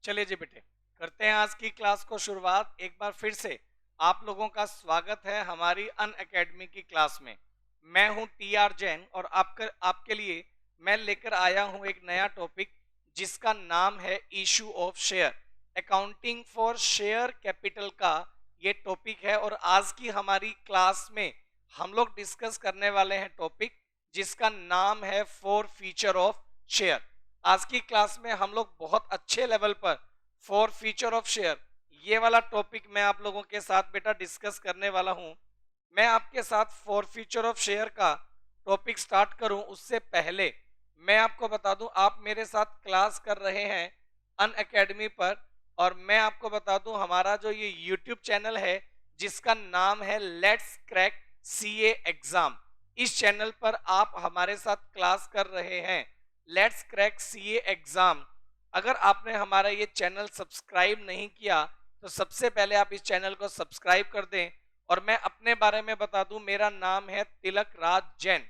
चलिए जी बेटे, करते हैं आज की क्लास को शुरुआत। एक बार फिर से आप लोगों का स्वागत है हमारी अन अकेडमी की क्लास में। मैं हूं टी आर जैन और आपके लिए मैं लेकर आया हूं एक नया टॉपिक जिसका नाम है issue of share. Accounting for share capital का ये टॉपिक है और आज की हमारी क्लास में हम लोग डिस्कस करने वाले हैं टॉपिक जिसका नाम है फोर फीचर ऑफ शेयर। आज की क्लास में हम लोग बहुत अच्छे लेवल पर फॉर फीचर ऑफ शेयर ये वाला टॉपिक मैं आप लोगों के साथ बेटा डिस्कस करने वाला हूं। मैं आपके साथ फॉर फीचर ऑफ शेयर का टॉपिक स्टार्ट करूं उससे पहले मैं आपको बता दूं, आप मेरे साथ क्लास कर रहे हैं अन अकेडमी पर। और मैं आपको बता दूं हमारा जो ये यूट्यूब चैनल है जिसका नाम है लेट्स क्रैक सीए एग्जाम, इस चैनल पर आप हमारे साथ क्लास कर रहे हैं लेट्स क्रैक सीए एग्जाम। अगर आपने हमारा ये चैनल सब्सक्राइब नहीं किया तो सबसे पहले आप इस चैनल को सब्सक्राइब कर दें। और मैं अपने बारे में बता दूं, मेरा नाम है तिलक राज जैन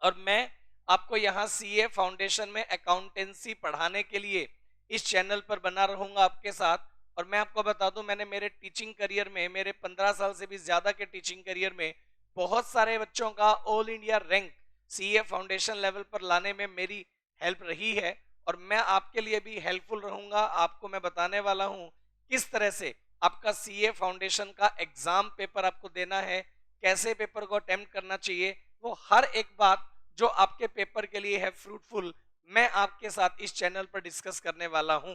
और मैं आपको यहाँ सीए फाउंडेशन में अकाउंटेंसी पढ़ाने के लिए इस चैनल पर बना रहूंगा आपके साथ। और मैं आपको बता दूं, मैंने मेरे टीचिंग करियर में, मेरे 15 साल से भी ज्यादा के टीचिंग करियर में बहुत सारे बच्चों का all India rank CA foundation level पर लाने में मेरी हेल्प रही है। और मैं आपके लिए भी हेल्पफुल रहूंगा। आपको मैं बताने वाला हूं किस तरह से आपका सीए फाउंडेशन का एग्जाम पेपर आपको देना है, कैसे पेपर को अटेम्प्ट करना चाहिए, वो हर एक बात जो आपके पेपर के लिए है फ्रूटफुल, मैं आपके साथ इस चैनल पर डिस्कस करने वाला हूं।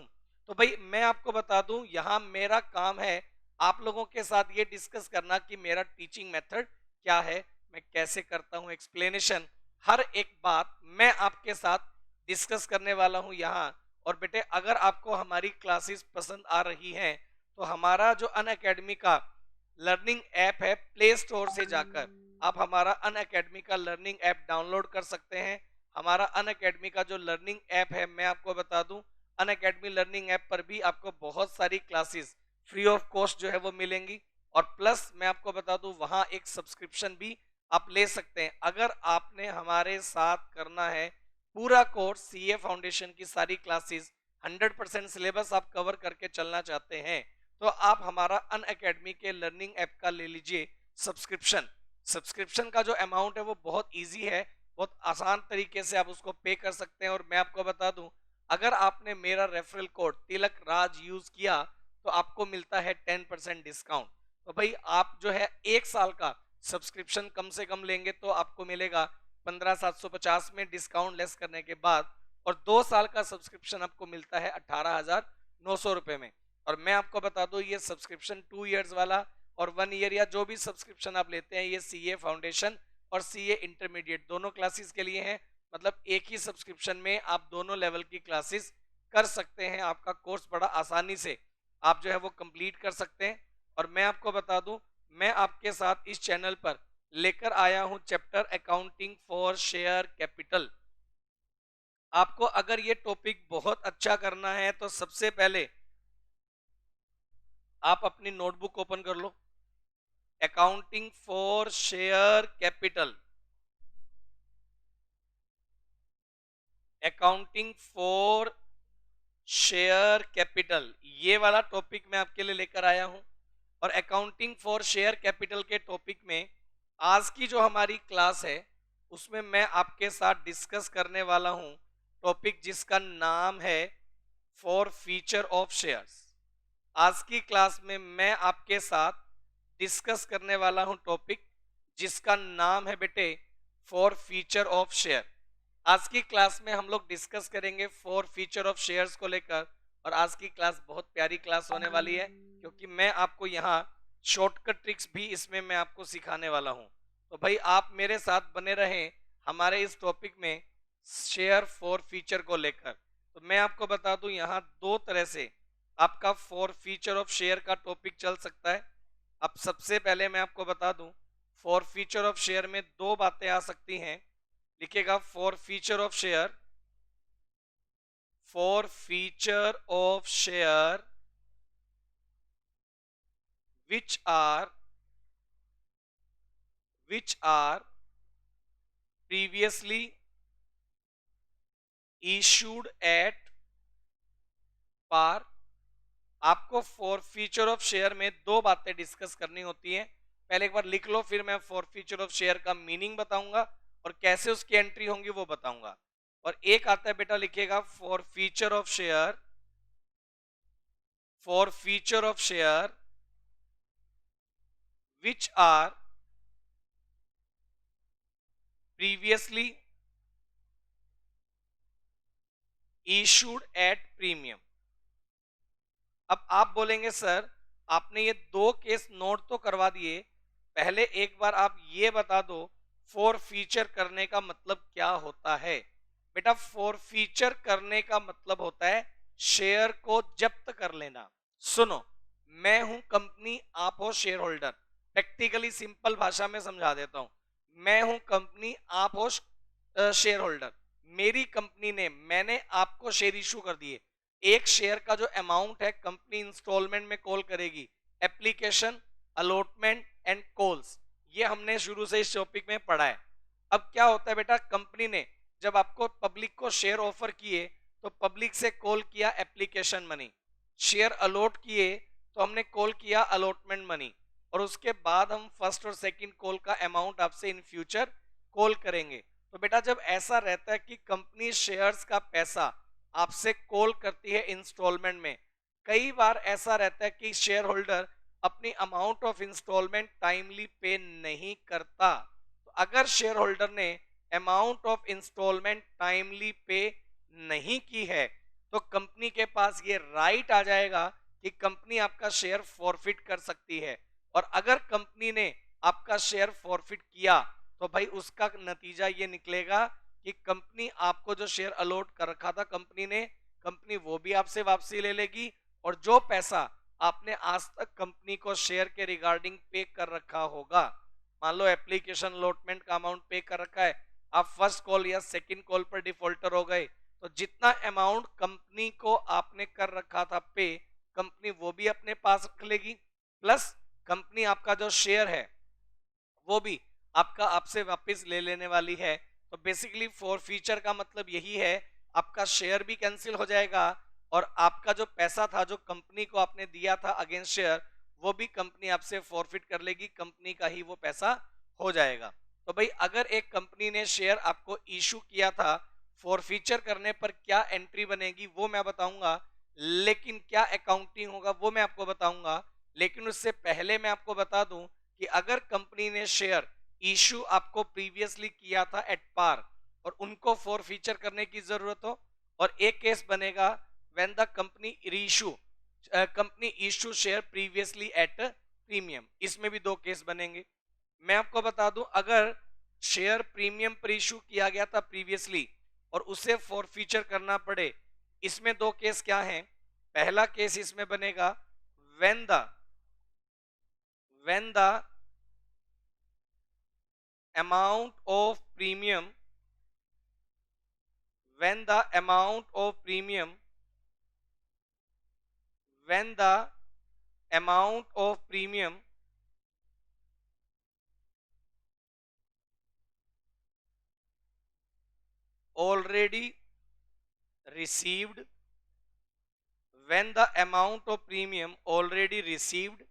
तो भाई मैं आपको बता दूं, यहां मेरा काम है आप लोगों के साथ ये डिस्कस करना कि मेरा टीचिंग मेथड क्या है, मैं कैसे करता हूं एक्सप्लेनेशन, हर एक बात मैं आपके साथ डिस्कस करने वाला हूं यहाँ। और बेटे अगर आपको हमारी क्लासेस पसंद आ रही हैं तो हमारा जो अन अकेडमी का लर्निंग ऐप है, प्ले स्टोर से जाकर आप हमारा अन अकेडमी का लर्निंग ऐप डाउनलोड कर सकते हैं। हमारा अन अकेडमी का जो लर्निंग ऐप है, मैं आपको बता दूं, अन अकेडमी लर्निंग ऐप पर भी आपको बहुत सारी क्लासेस फ्री ऑफ कॉस्ट जो है वो मिलेंगी। और प्लस मैं आपको बता दूं वहां एक सब्सक्रिप्शन भी आप ले सकते हैं। अगर आपने हमारे साथ करना है पूरा कोर्स सीए फाउंडेशन की सारी क्लासेस 100% सिलेबस आप कवर करके चलना चाहते हैं तो आप हमारा अन अकेडमी के लर्निंग ऐप का ले लीजिए सब्सक्रिप्शन। सब्सक्रिप्शन का जो अमाउंट है वो बहुत इजी है, बहुत आसान तरीके से आप उसको पे कर सकते हैं। और मैं आपको बता दूं, अगर आपने मेरा referral code Tilak Raj use किया तो आपको मिलता है 10% डिस्काउंट। तो भाई आप जो है एक साल का सब्सक्रिप्शन कम से कम लेंगे तो आपको मिलेगा 15,750 में डिस्काउंट लेस करने के बाद। और 2 साल का सब्सक्रिप्शन आपको मिलता है 18,900 रुपए में। और मैं आपको बता दूं ये सब्सक्रिप्शन 2 इयर्स वाला और 1 ईयर या जो भी सब्सक्रिप्शन आप लेते हैं ये सीए फाउंडेशन और सीए इंटरमीडिएट दोनों क्लासेस के लिए हैं। मतलब एक ही सब्सक्रिप्शन में आप दोनों लेवल की क्लासेस कर सकते हैं। आपका कोर्स बड़ा आसानी से आप जो है वो कंप्लीट कर सकते हैं। और मैं आपको बता दूं, मैं आपके साथ इस चैनल पर लेकर आया हूं chapter accounting for share capital. आपको अगर ये टॉपिक बहुत अच्छा करना है तो सबसे पहले आप अपनी नोटबुक ओपन कर लो। Accounting for share capital, accounting for share capital, ये वाला टॉपिक मैं आपके लिए लेकर आया हूं। और अकाउंटिंग फॉर शेयर कैपिटल के टॉपिक में आज की जो हमारी क्लास है उसमें मैं आपके साथ डिस्कस करने वाला हूं टॉपिक जिसका नाम है फॉर फीचर ऑफ शेयर्स। आज की क्लास में मैं आपके साथ डिस्कस करने वाला हूं टॉपिक जिसका नाम है बेटे फॉर फीचर ऑफ शेयर। आज की क्लास में हम लोग डिस्कस करेंगे फॉर फीचर ऑफ शेयर्स को लेकर। और आज की क्लास बहुत प्यारी क्लास होने वाली है क्योंकि मैं आपको यहाँ शॉर्टकट ट्रिक्स भी इसमें मैं आपको सिखाने वाला हूँ। तो भाई आप मेरे साथ बने रहें हमारे इस टॉपिक में शेयर फॉर फीचर को लेकर। तो मैं आपको बता दूं यहाँ दो तरह से आपका फॉर फीचर ऑफ शेयर का टॉपिक चल सकता है। अब सबसे पहले मैं आपको बता दूं फॉर फीचर ऑफ शेयर में दो बातें आ सकती हैं। लिखेगा forfeiture of share, forfeiture of share which are previously issued at par. आपको फॉर फ्यूचर ऑफ शेयर में दो बातें डिस्कस करनी होती हैं। पहले एक बार लिख लो, फिर मैं फॉर फ्यूचर ऑफ शेयर का मीनिंग बताऊंगा और कैसे उसकी एंट्री होंगी वो बताऊंगा। और एक आता है बेटा, लिखेगा forfeiture of share, forfeiture of share which are previously issued at premium. अब आप बोलेंगे सर आपने ये दो केस नोट तो करवा दिए, पहले एक बार आप ये बता दो फॉर फीचर करने का मतलब क्या होता है। बेटा फॉर फीचर करने का मतलब होता है शेयर को जब्त कर लेना। सुनो, मैं हूं कंपनी, आप हो शेयर होल्डर। प्रैक्टिकली सिंपल भाषा में समझा देता हूं। मैं हूं कंपनी, आप हो शेयर होल्डर। मेरी कंपनी ने, मैंने आपको शेयर इशू कर दिए। एक शेयर का जो अमाउंट है कंपनी इंस्टॉलमेंट में कॉल करेगी, एप्लीकेशन, अलॉटमेंट एंड कॉल्स। ये हमने शुरू से इस टॉपिक में पढ़ा है। अब क्या होता है बेटा, कंपनी ने जब आपको पब्लिक को शेयर ऑफर किए तो पब्लिक से कॉल किया एप्लीकेशन मनी, शेयर अलॉट किए तो हमने कॉल किया अलॉटमेंट मनी, और उसके बाद हम फर्स्ट और सेकंड कॉल का अमाउंट आपसे इन फ्यूचर कॉल करेंगे। तो बेटा जब ऐसा रहता है कि कंपनी शेयर्स का पैसा आपसे कॉल करती है इंस्टॉलमेंट में, कई बार ऐसा रहता है कि शेयर होल्डर अपनी amount of installment timely pay नहीं करता। तो अगर शेयर होल्डर ने amount of installment timely pay नहीं की है तो कंपनी के पास ये राइट आ जाएगा कि कंपनी आपका शेयर फॉरफिट कर सकती है। और अगर कंपनी ने आपका शेयर फॉरफिट किया तो भाई उसका नतीजा ये निकलेगा कि कंपनी आपको जो शेयर अलॉट कर रखा था कंपनी वो भी आपसे वापसी ले लेगी, और जो पैसा आपने आज तक कंपनी को शेयर के रिगार्डिंग पे कर रखा होगा, मान लो एप्लीकेशन अलॉटमेंट का अमाउंट पे कर रखा है, आप फर्स्ट कॉल या सेकंड कॉल पर डिफॉल्टर हो गए, तो जितना अमाउंट कंपनी को आपने कर रखा था पे, कंपनी वो भी अपने पास रख लेगी, प्लस कंपनी आपका जो शेयर है वो भी आपका आपसे वापस ले लेने वाली है। तो बेसिकली फॉर फ्यूचर का मतलब यही है, आपका शेयर भी कैंसिल हो जाएगा और आपका जो पैसा था जो कंपनी को आपने दिया था अगेंस्ट शेयर, वो भी कंपनी आपसे फॉरफिट कर लेगी, कंपनी का ही वो पैसा हो जाएगा। तो भाई अगर एक कंपनी ने शेयर आपको इशू किया था, फॉर फ्यूचर करने पर क्या एंट्री बनेगी वो मैं बताऊंगा, लेकिन क्या अकाउंटिंग होगा वो मैं आपको बताऊंगा। लेकिन उससे पहले मैं आपको बता दूं कि अगर कंपनी ने शेयर इशू आपको प्रीवियसली किया था एट पार और उनको फॉर फीचर करने की जरूरत हो, और एक केस बनेगा when the company reissue company issue share previously at premium. इसमें भी दो केस बनेंगे। मैं आपको बता दूं, अगर शेयर प्रीमियम पर इशू किया गया था प्रीवियसली और उसे फॉर फीचर करना पड़े, इसमें दो केस क्या हैं। पहला केस इसमें बनेगा when the amount of premium when the amount of premium when the amount of premium already received when the amount of premium already received,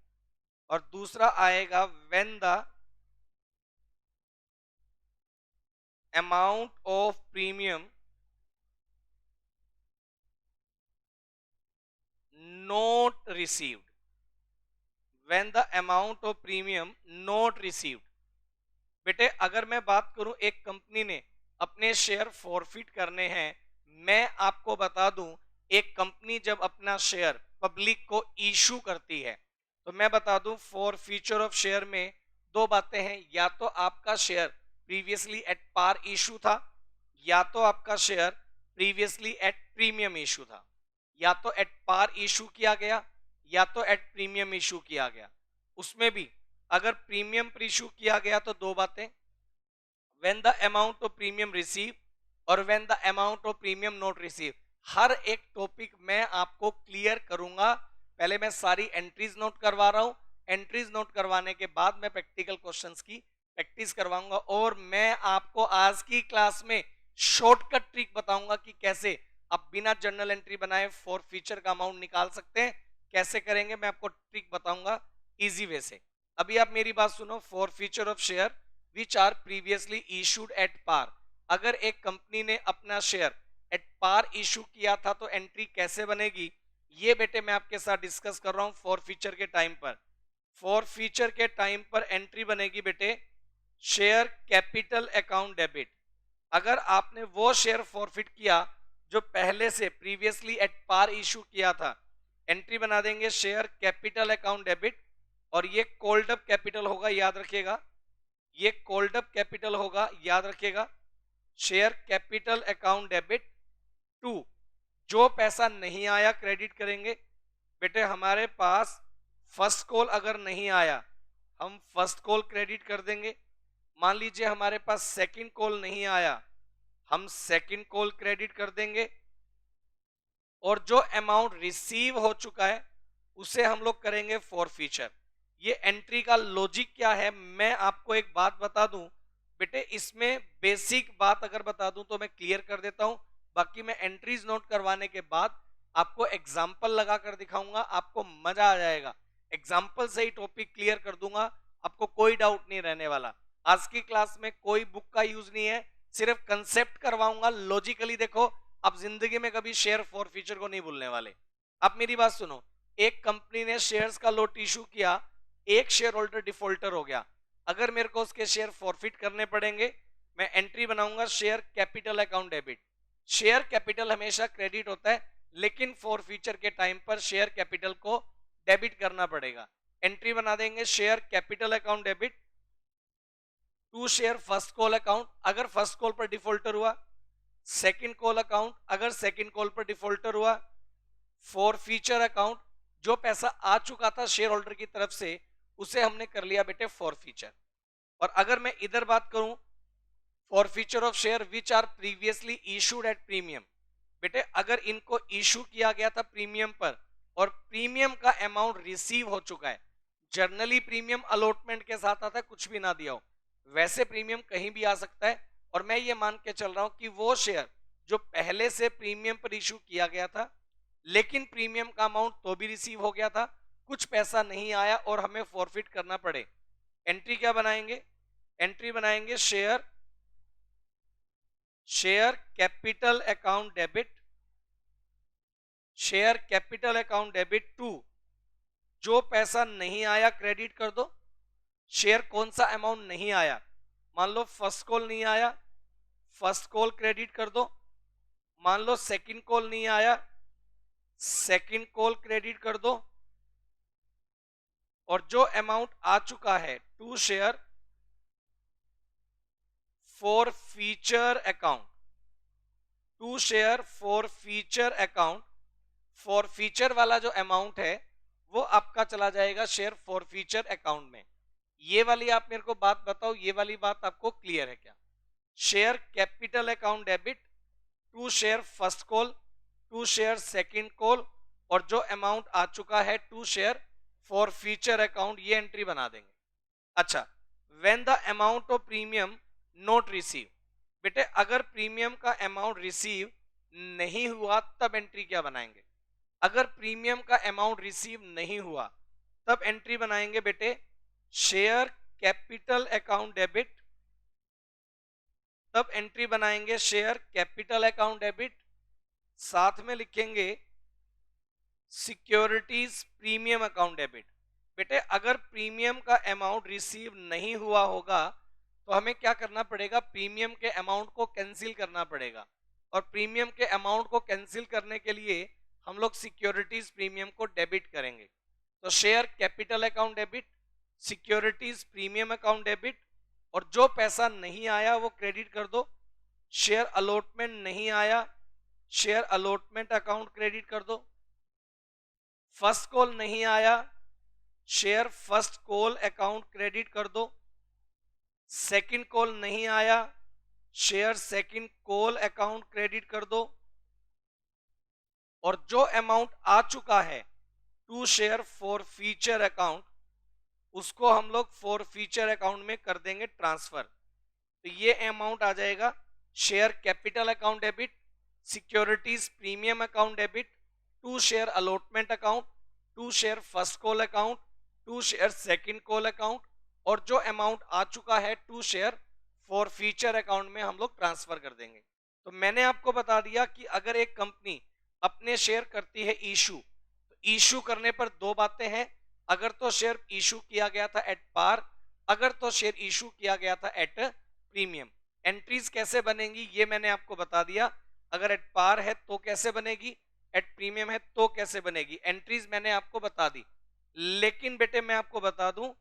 और दूसरा आएगा when the amount of premium not received, when the amount of premium not received। बेटे अगर मैं बात करूं, एक company ने अपने शेयर फॉरफिट करने हैं, मैं आपको बता दूं एक कंपनी जब अपना शेयर पब्लिक को इशू करती है तो मैं बता दूं फॉर फ्यूचर ऑफ शेयर में दो बातें हैं, या तो आपका share previously at par issue था, या तो आपका share previously at premium issue था। या तो एट पार इशू किया गया या तो एट प्रीमियम इशू किया गया। उसमें भी अगर प्रीमियम पर इशू किया गया तो दो बातें, when the amount of premium receive और when the amount of premium not receive. हर एक टॉपिक मैं आपको क्लियर करूंगा। पहले मैं सारी एंट्रीज नोट करवा रहा हूं, एंट्रीज नोट करवाने के बाद मैं प्रैक्टिकल क्वेश्चंस की प्रैक्टिस करवाऊंगा, और मैं आपको आज की क्लास में शॉर्टकट ट्रिक बताऊंगा कि कैसे आप बिना जर्नल एंट्री बनाए फॉर फ्यूचर का अमाउंट निकाल सकते हैं। कैसे करेंगे मैं आपको ट्रिक बताऊंगा इजी वे से। अभी आप मेरी बात सुनो। Forfeiture of share which are previously issued at par. अगर एक कंपनी ने अपना शेयर एट पार इशू किया था तो एंट्री कैसे बनेगी, ये बेटे मैं आपके साथ डिस्कस कर रहा हूं फॉर फ्यूचर के टाइम पर। फॉर फ्यूचर के टाइम पर एंट्री बनेगी बेटे शेयर कैपिटल अकाउंट डेबिट। अगर आपने वो शेयर फॉरफिट किया जो पहले से प्रीवियसली एट पार इशू किया था, एंट्री बना देंगे शेयर कैपिटल अकाउंट डेबिट। और ये कोल्ड अप कैपिटल होगा, याद रखिएगा, ये कोल्ड अप कैपिटल होगा, याद रखिएगा। Share capital account debit to, जो पैसा नहीं आया क्रेडिट करेंगे। बेटे हमारे पास फर्स्ट कॉल अगर नहीं आया, हम फर्स्ट कॉल क्रेडिट कर देंगे। मान लीजिए हमारे पास सेकंड कॉल नहीं आया, हम सेकंड कॉल क्रेडिट कर देंगे। और जो अमाउंट रिसीव हो चुका है उसे हम लोग करेंगे फॉर फ्यूचर। ये एंट्री का लॉजिक क्या है, मैं आपको एक बात बता दूं बेटे। इसमें बेसिक बात अगर बता दूं तो मैं क्लियर कर देता हूं, बाकी मैं एंट्रीज नोट करवाने के बाद आपको एग्जाम्पल लगा कर दिखाऊंगा, आपको मजा आ जाएगा। एग्जाम्पल से ही टॉपिक क्लियर कर दूंगा, आपको कोई डाउट नहीं रहने वाला। आज की क्लास में कोई बुक का यूज नहीं है, सिर्फ कंसेप्ट करवाऊंगा लॉजिकली। देखो आप जिंदगी में कभी शेयर फॉर फ्यूचर को नहीं भूलने वाले। आप मेरी बात सुनो। एक कंपनी ने शेयर्स का लॉट इशू किया, एक शेयर होल्डर डिफॉल्टर हो गया। अगर मेरे को उसके शेयर फॉरफिट करने पड़ेंगे, मैं एंट्री बनाऊंगा share capital account debit. Share capital हमेशा क्रेडिट होता है, लेकिन फॉर फ्यूचर के टाइम पर शेयर कैपिटल को डेबिट करना पड़ेगा। एंट्री बना देंगे share capital account debit to share first call account, अगर फर्स्ट कॉल पर डिफॉल्टर हुआ। सेकंड कॉल अकाउंट, अगर सेकंड कॉल पर डिफॉल्टर हुआ। फॉर फ्यूचर अकाउंट, जो पैसा आ चुका था शेयर होल्डर की तरफ से उसे हमने कर लिया बेटे फॉर फ्यूचर। और अगर मैं इधर बात करूं forfeiture of share which are previously issued at premium, बेटे अगर इनको इशू किया गया था प्रीमियम पर और प्रीमियम का अमाउंट रिसीव हो चुका है। जर्नली प्रीमियम अलॉटमेंट के साथ आता है, कुछ भी ना दिया हो, वैसे प्रीमियम कहीं भी आ सकता है। और मैं ये मान के चल रहा हूं कि वो शेयर जो पहले से प्रीमियम पर इशू किया गया था, लेकिन प्रीमियम का अमाउंट तो भी रिसीव हो गया था, कुछ पैसा नहीं आया और हमें फॉरफिट करना पड़े। एंट्री क्या बनाएंगे, एंट्री बनाएंगे share capital account debit, share capital account debit to, जो पैसा नहीं आया क्रेडिट कर दो। शेयर कौन सा अमाउंट नहीं आया, मान लो फर्स्ट कॉल नहीं आया, फर्स्ट कॉल क्रेडिट कर दो। मान लो सेकंड कॉल नहीं आया, सेकंड कॉल क्रेडिट कर दो। और जो अमाउंट आ चुका है to share forfeiture account, to share forfeiture account, forfeiture वाला जो अमाउंट है वो आपका चला जाएगा शेयर फॉर फ्यूचर अकाउंट में। ये वाली आप मेरे को बात बताओ, ये वाली बात आपको क्लियर है क्या? Share capital account debit to share first call, to share second call, और जो अमाउंट आ चुका है to share forfeiture account, ये एंट्री बना देंगे। अच्छा, when the amount of premium not receive, बेटे अगर प्रीमियम का अमाउंट रिसीव नहीं हुआ तब एंट्री क्या बनाएंगे? अगर प्रीमियम का अमाउंट रिसीव नहीं हुआ तब एंट्री बनाएंगे बेटे शेयर कैपिटल अकाउंट डेबिट, तब एंट्री बनाएंगे शेयर कैपिटल अकाउंट डेबिट, साथ में लिखेंगे सिक्योरिटीज प्रीमियम अकाउंट डेबिट। बेटे अगर प्रीमियम का अमाउंट रिसीव नहीं हुआ होगा तो हमें क्या करना पड़ेगा? प्रीमियम के अमाउंट को कैंसिल करना पड़ेगा। और प्रीमियम के अमाउंट को कैंसिल करने के लिए हम लोग सिक्योरिटीज प्रीमियम को डेबिट करेंगे। तो share capital account debit, securities premium account debit, और जो पैसा नहीं आया वो क्रेडिट कर दो। शेयर अलॉटमेंट नहीं आया, शेयर अलॉटमेंट अकाउंट क्रेडिट कर दो। फर्स्ट कॉल नहीं आया, share first call account credit कर दो। सेकंड कॉल नहीं आया, share second call account credit कर दो। और जो अमाउंट आ चुका है to share forfeiture account, उसको हम लोग फॉर फ्यूचर अकाउंट में कर देंगे ट्रांसफर। तो ये अमाउंट आ जाएगा share capital account debit, securities premium account debit, to share allotment account, to share first call account, to share second call account, और जो अमाउंट आ चुका है to share forfeiture account में हम लोग ट्रांसफर कर देंगे। तो मैंने आपको बता दिया कि अगर एक कंपनी अपने शेयर करती है इशू, तो इशू करने पर दो बातें हैं, अगर तो शेयर इशू किया गया था एट पार, अगर तो शेयर इशू किया गया था एट प्रीमियम। एंट्रीज कैसे बनेंगी ये मैंने आपको बता दिया, अगर एट पार है तो कैसे बनेगी, एट प्रीमियम है तो कैसे बनेगी, एंट्रीज मैंने आपको बता दी। लेकिन बेटे मैं आपको बता दूं,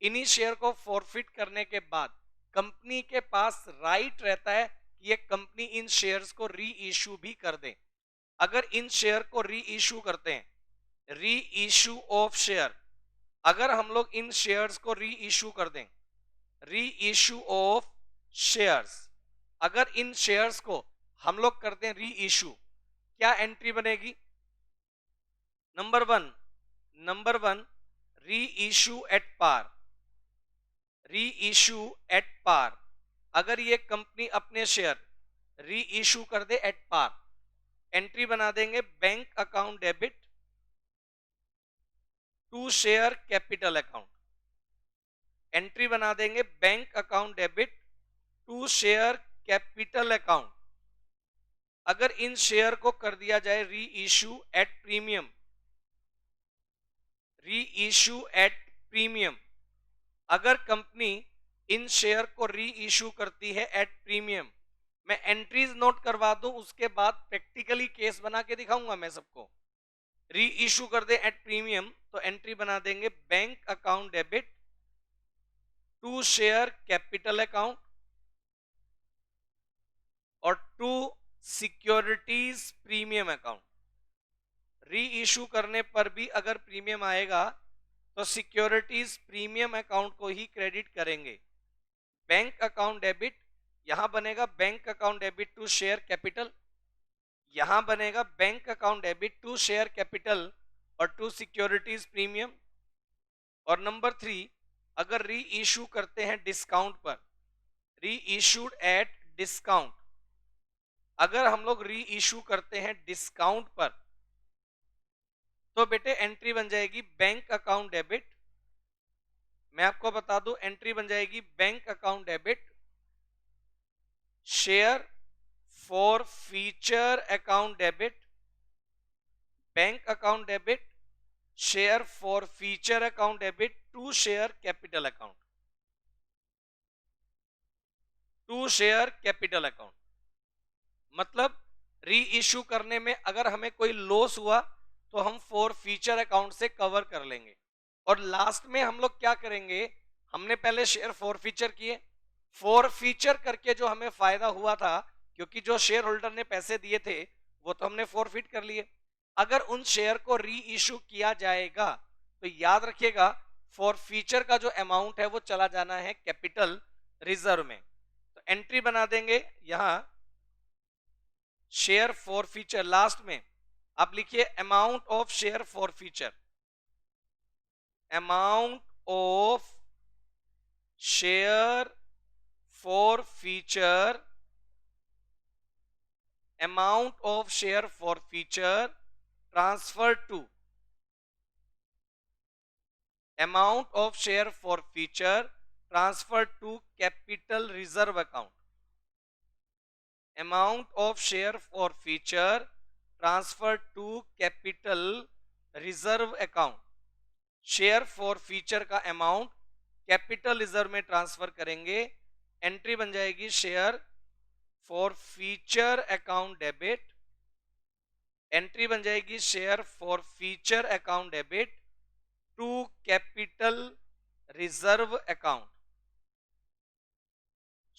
इन्हीं शेयर को फॉरफिट करने के बाद कंपनी के पास राइट रहता है कि ये कंपनी इन शेयर्स को री इशू भी कर दे। अगर इन शेयर को री इशू करते हैं, री इशू ऑफ शेयर, अगर हम लोग इन शेयर्स को री इशू कर दें, री इशू ऑफ शेयर्स, अगर इन शेयर्स को हम लोग कर दें री इशू, क्या एंट्री बनेगी? नंबर वन री इशू एट पार, री इशू एट पार। अगर ये कंपनी अपने शेयर री इशू कर दे एट पार, एंट्री बना देंगे bank account debit to share capital account, entry बना देंगे bank account debit to share capital account. अगर इन शेयर को कर दिया जाए reissue at premium, reissue at premium, अगर कंपनी इन शेयर को री इशू करती है एट प्रीमियम, मैं एंट्रीज नोट करवा दूं, उसके बाद प्रैक्टिकली केस बना के दिखाऊंगा मैं सबको। री इशू कर दे एट प्रीमियम तो एंट्री बना देंगे bank account debit to share capital account और to securities premium account. Reissue करने पर भी अगर प्रीमियम आएगा तो सिक्योरिटीज प्रीमियम अकाउंट को ही क्रेडिट करेंगे। बैंक अकाउंट डेबिट, यहां बनेगा bank account debit to share capital, यहां बनेगा bank account debit to share capital और टू सिक्योरिटीज प्रीमियम। और नंबर थ्री, अगर री इशू करते हैं डिस्काउंट पर, री इशूड एट डिस्काउंट, अगर हम लोग री इशू करते हैं डिस्काउंट पर, तो बेटे एंट्री बन जाएगी बैंक अकाउंट डेबिट, मैं आपको बता दूं एंट्री बन जाएगी bank account debit share forfeiture account debit, bank account debit share forfeiture account debit to share capital account, to share capital account. मतलब री इशू करने में अगर हमें कोई लॉस हुआ तो हम फॉर फीचर अकाउंट से कवर कर लेंगे। और लास्ट में हम लोग क्या करेंगे, हमने पहले शेयर फॉर फीचर किए, फॉर फीचर करके जो हमें फायदा हुआ था, क्योंकि जो शेयर होल्डर ने पैसे दिए थे वो तो हमने फॉरफिट कर लिए, अगर उन शेयर को री इशू किया जाएगा तो याद रखिएगा फॉर फीचर का जो अमाउंट है वो चला जाना है कैपिटल रिजर्व में। तो एंट्री बना देंगे यहां शेयर फॉर फीचर, लास्ट में आप लिखिए amount of share forfeiture, amount of share forfeiture, amount of share forfeiture transfer to, amount of share forfeiture transfer to capital reserve account, amount of share forfeiture transfer to capital reserve account. Share forfeiture का amount capital reserve में transfer करेंगे, entry बन जाएगी share forfeiture account debit, entry बन जाएगी share forfeiture account debit to capital reserve account,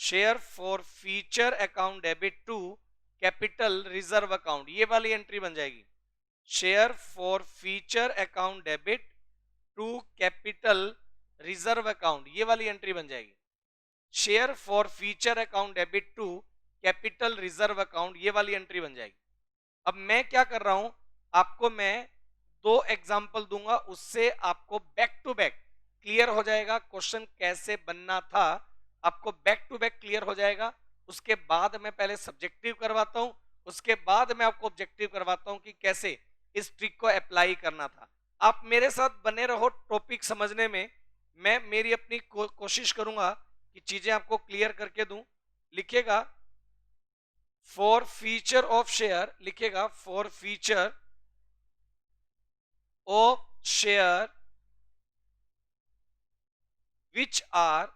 share forfeiture account debit to capital reserve account, ये वाली entry बन जाएगी share forfeiture account debit to capital reserve account, ये वाली entry बन जाएगी share forfeiture account debit to capital reserve account, ये वाली एंट्री बन जाएगी। अब मैं क्या कर रहा हूं, आपको मैं दो एग्जांपल दूंगा, उससे आपको बैक टू बैक क्लियर हो जाएगा क्वेश्चन कैसे बनना था, आपको बैक टू बैक क्लियर हो जाएगा। उसके बाद मैं पहले सब्जेक्टिव करवाता हूं, उसके बाद मैं आपको ऑब्जेक्टिव करवाता हूं कि कैसे इस ट्रिक को अप्लाई करना था। आप मेरे साथ बने रहो टॉपिक समझने में। मैं मेरी अपनी कोशिश करूंगा कि चीजें आपको क्लियर करके दूं। लिखिएगा फॉर फीचर ऑफ शेयर, लिखिएगा for feature of share which are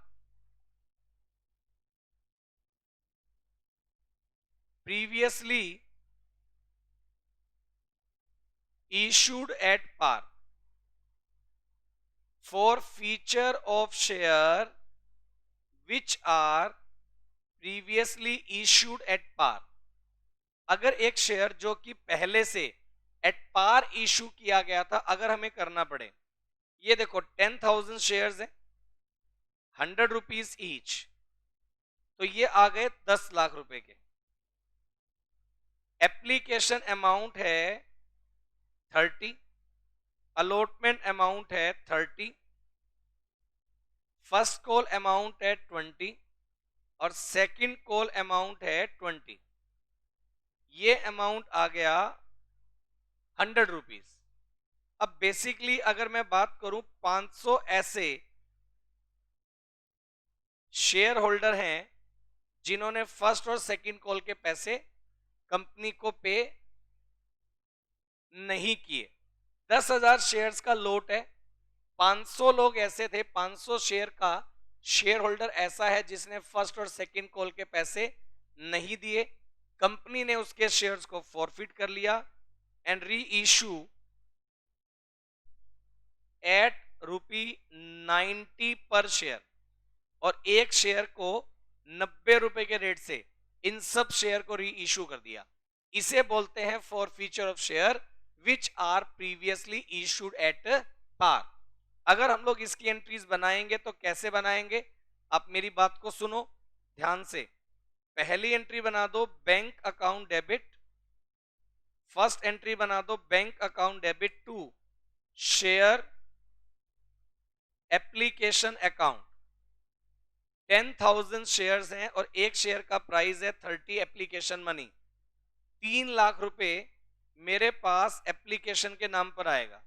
previously issued at par, for feature of share which are previously issued at par, अगर एक शेयर जो कि पहले से एट पार इशू किया गया था, अगर हमें करना पड़े, ये देखो 10,000 शेयर्स हैं, 100 रुपीज ईच, तो ये आ गए 10 लाख रुपए के। एप्लीकेशन अमाउंट है 30, अलॉटमेंट अमाउंट है 30, फर्स्ट कॉल अमाउंट है 20 और सेकंड कॉल अमाउंट है 20। ये अमाउंट आ गया 100 रुपीज। अब बेसिकली अगर मैं बात करूं, 500 ऐसे शेयर होल्डर हैं जिन्होंने फर्स्ट और सेकंड कॉल के पैसे कंपनी को पे नहीं किए। 10,000 शेयर्स का लोट है, 500 लोग ऐसे थे, 500 शेयर का शेयर होल्डर ऐसा है जिसने फर्स्ट और सेकंड कॉल के पैसे नहीं दिए। कंपनी ने उसके शेयर्स को फॉरफिट कर लिया एंड री इशू एट ₹90 पर शेयर, और एक शेयर को 90 रुपए के रेट से इन सब शेयर को री इशू कर दिया। इसे बोलते हैं forfeiture of share which are previously issued at par. अगर हम लोग इसकी एंट्रीज बनाएंगे तो कैसे बनाएंगे, आप मेरी बात को सुनो ध्यान से। पहली एंट्री बना दो bank account debit, first entry बना दो bank account debit to share application account. 10,000 shares हैं और एक शेयर का प्राइस है 30 एप्लीकेशन मनी। 3 लाख रुपए मेरे पास एप्लीकेशन के नाम पर आएगा।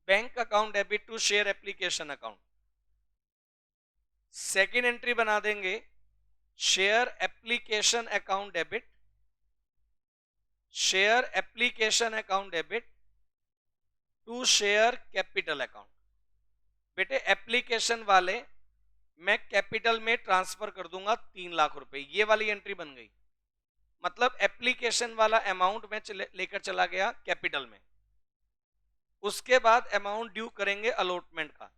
Bank account debit to share application account. Second entry बना देंगे share application account debit, share application account debit to share capital account. बेटे एप्लीकेशन वाले मैं कैपिटल में ट्रांसफर कर दूंगा 3 लाख रुपए, ये वाली एंट्री बन गई। मतलब एप्लीकेशन वाला अमाउंट में लेकर चला गया कैपिटल में। उसके बाद अमाउंट ड्यू करेंगे अलॉटमेंट का।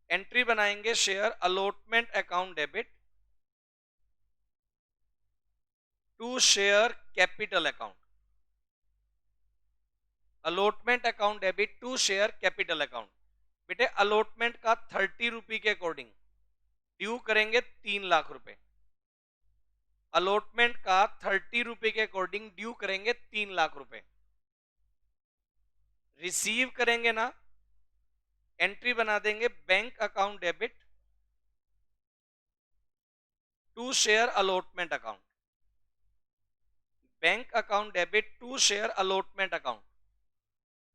एंट्री बनाएंगे share allotment account debit to share capital account, allotment account debit to share capital account. बेटे अलॉटमेंट का 30 रुपए के अकॉर्डिंग ड्यू करेंगे 3 लाख रुपए। अलॉटमेंट का 30 रुपए के अकॉर्डिंग ड्यू करेंगे 3 लाख रुपए। रिसीव करेंगे ना, एंट्री बना देंगे bank account debit to share allotment account, bank account debit to share allotment account.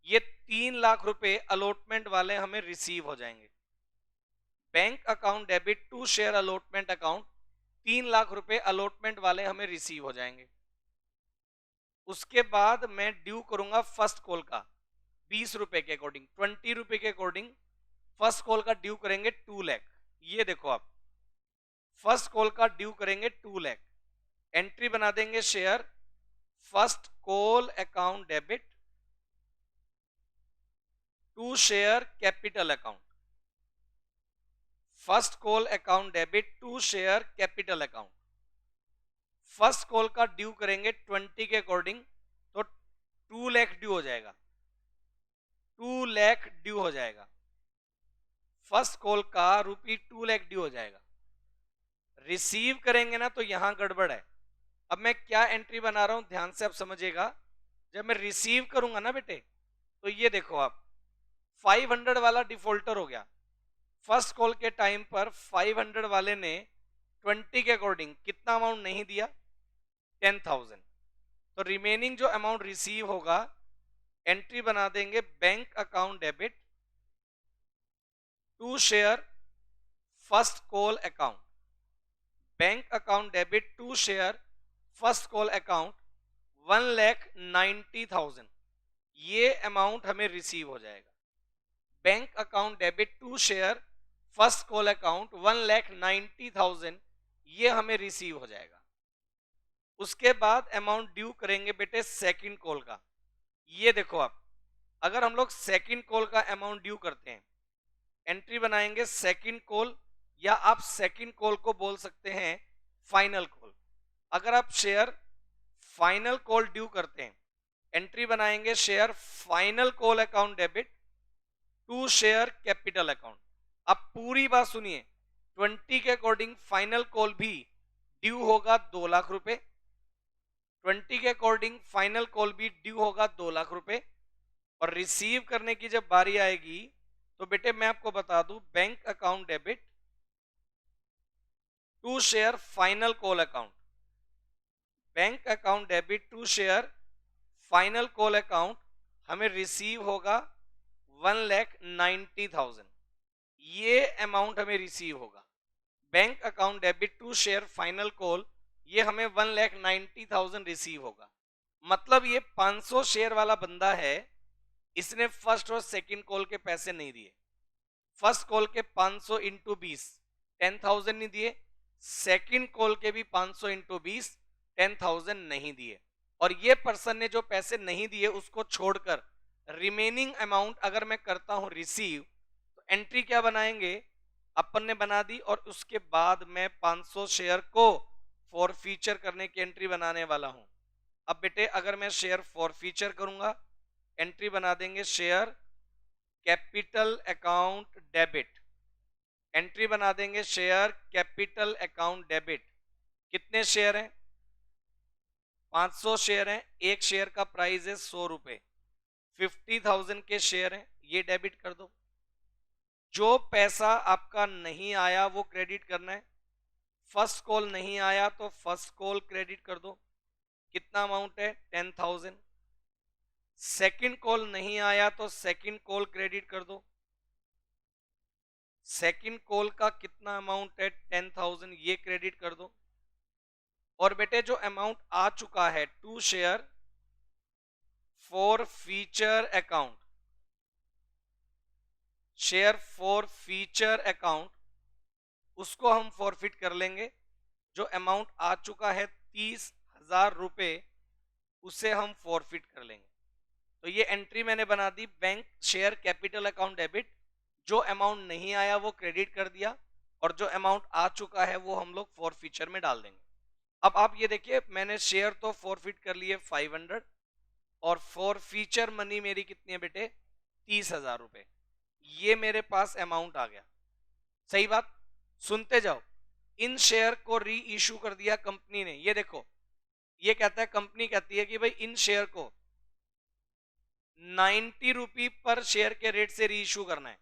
ये 3 लाख रुपए अलॉटमेंट वाले हमें रिसीव हो जाएंगे। Bank account debit to share allotment account, 3 lakh रुपए अलॉटमेंट वाले हमें रिसीव हो जाएंगे। उसके बाद मैं ड्यू करूंगा फर्स्ट कॉल का 20 रुपए के अकॉर्डिंग, 20 रुपए के अकॉर्डिंग फर्स्ट कॉल का ड्यू करेंगे 2 लाख। ये देखो आप, फर्स्ट कॉल का ड्यू करेंगे 2 लाख। एंट्री बना देंगे share first call account debit to share capital account, first call account debit to share capital account. First call का ड्यू करेंगे 20 के अकॉर्डिंग, तो 2 लाख ड्यू हो जाएगा, 2 लाख ड्यू हो जाएगा। फर्स्ट कॉल का ₹2 लाख ड्यू हो जाएगा। रिसीव करेंगे ना तो यहां गड़बड़ है। अब मैं क्या एंट्री बना रहा हूं ध्यान से आप समझिएगा। जब मैं रिसीव करूंगा ना बेटे, तो ये देखो आप 500 वाला डिफॉल्टर हो गया। फर्स्ट कॉल के टाइम पर 500 वाले ने 20 के अकॉर्डिंग कितना अमाउंट नहीं दिया, 10,000। तो रिमेनिंग जो अमाउंट रिसीव होगा, एंट्री बना देंगे bank account debit to share first call account, bank account debit to share first call account 1,90,000, ये अमाउंट हमें रिसीव हो जाएगा। Bank account debit to share first call account 1,90,000, ये हमें रिसीव हो जाएगा। उसके बाद अमाउंट ड्यू करेंगे बेटे सेकंड कॉल का। ये देखो आप, अगर हम लोग सेकंड कॉल का अमाउंट ड्यू करते हैं, एंट्री बनाएंगे सेकंड कॉल, या आप सेकंड कॉल को बोल सकते हैं फाइनल कॉल। अगर आप शेयर फाइनल कॉल ड्यू करते हैं, एंट्री बनाएंगे share final call account debit to share capital account. अब पूरी बात सुनिए, 20 के अकॉर्डिंग फाइनल कॉल भी ड्यू होगा 2 लाख रुपए, 20 के अकॉर्डिंग फाइनल कॉल भी ड्यू होगा 2 लाख रुपए। और रिसीव करने की जब बारी आएगी, तो बेटे मैं आपको बता दूं, bank account debit to share final call account, bank account debit to share final call account हमें रिसीव होगा 1,90,000, ये अमाउंट हमें रिसीव होगा। Bank account debit to share final call, ये हमें 1,90,000 रिसीव होगा। मतलब ये 500 शेयर वाला बंदा है, इसने फर्स्ट और सेकंड कॉल के पैसे नहीं दिए। फर्स्ट कॉल के 500 इंटू 20 10,000 नहीं दिए, सेकंड कॉल के भी 500 इंटू 20 10,000 नहीं दिए। और ये पर्सन ने जो पैसे नहीं दिए उसको छोड़कर रिमेनिंग अमाउंट अगर मैं करता हूं रिसीव, तो एंट्री क्या बनाएंगे, अपन ने बना दी। और उसके बाद मैं 500 शेयर को फॉर फीचर करने की एंट्री बनाने वाला हूं। अब बेटे अगर मैं शेयर फॉर फीचर करूंगा, एंट्री बना देंगे share capital account debit, entry बना देंगे शेयर कैपिटल अकाउंट डेबिट। कितने शेयर हैं, 500 शेयर हैं, एक शेयर का प्राइस है 100 रुपए, 50,000 के शेयर हैं, ये डेबिट कर दो। जो पैसा आपका नहीं आया वो क्रेडिट करना है। फर्स्ट कॉल नहीं आया तो फर्स्ट कॉल क्रेडिट कर दो, कितना अमाउंट है 10,000। सेकंड कॉल नहीं आया तो सेकंड कॉल क्रेडिट कर दो, सेकंड कॉल का कितना अमाउंट है 10,000, ये क्रेडिट कर दो। और बेटे जो अमाउंट आ चुका है to share forfeiture account, share forfeiture account, उसको हम फॉरफिट कर लेंगे। जो अमाउंट आ चुका है 30,000 रुपए, उसे हम फॉरफिट कर लेंगे। तो ये एंट्री मैंने बना दी, bank share capital account debit, जो अमाउंट नहीं आया वो क्रेडिट कर दिया, और जो अमाउंट आ चुका है वो हम लोग फॉर फीचर में डाल देंगे। अब आप ये देखिए, मैंने शेयर तो फॉरफिट कर लिए 500, और फॉर फीचर मनी मेरी कितनी है बेटे 30,000 रुपए, ये मेरे पास अमाउंट आ गया। सही बात, सुनते जाओ। इन शेयर को री इशू कर दिया कंपनी ने। ये देखो, ये कहता है, कंपनी कहती है कि भाई इन शेयर को 90 रुपी पर शेयर के रेट से री इशू करना है।